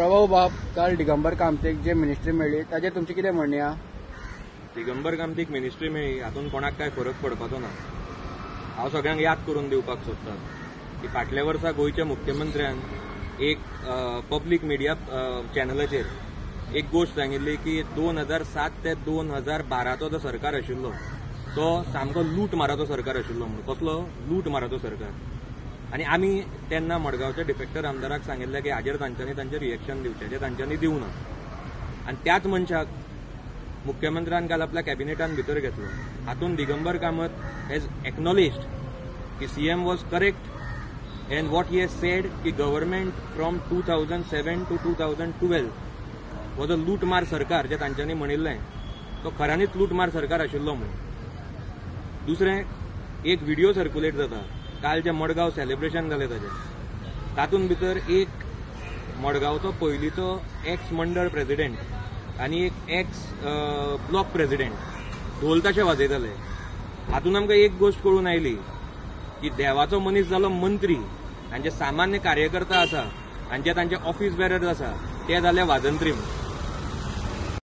प्रभाव बाब काल दिगंबर कामतीक जे मिनिस्ट्री मेळ्ळी ताजेर तुमची कितें म्हणणी आहा? दिगंबर कामतीक मिनिस्ट्री मेळ्ळी हातून कोणाक काय फरक पडपाचो ना। हांव सगळ्यांक याद करून दिवपाक सोदतां की फाटल्या वर्सा गोंयच्या मुख्यमंत्र्यान एक पब्लीक मिडिया चॅनलाचेर एक गोष्ट सांगिल्ली की 2007 ते 2012 जो सरकार आशिल्लो तो सामको लूट माराचो सरकार आशिल्लो म्हणून। कसलो लूट माराचो सरकार। आणि आमी तेन्ना मडगांवच्या डिफेक्टर आमदाराक सांगिल्लें की हाजेर तांच्यांनी तांचें रिएक्शन दिवचें, जें तांच्यांनी दिवना। आनी त्याच मनशाक मुख्यमंत्र्यान काल आपल्या कॅबिनेटान भितर घेतलो। हातून दिगंबर कामत हॅज एक्नॉलेज्ड की CM was correct and what he has said की government from 2007 to 2012 was a लूटमार सरकार, जें तांच्यांनी म्हणिल्लें तो खऱ्यांनीच लूटमार सरकार आशिल्लो म्हणून। दुसरें, एक व्हिडिओ सर्क्युलेट जाता काल जे मडगांव सेलिब्रेशन जालें ताचें, तातूंत भितर एक मडगांवचो पयलींचो एक्स मंडळ प्रेसिडेंट आनी एक एक्स ब्लॉक प्रेसिडेंट ढोल ताशे वाजयताले। हातून आमकां एक गोष्ट कळून आयली की देवाचो मनीस जालो मंत्री आनी जे सामान्य कार्यकर्ता आसा आनी जे तांचे ऑफिस बेरर्स आसा ते जाले वाजंत्री।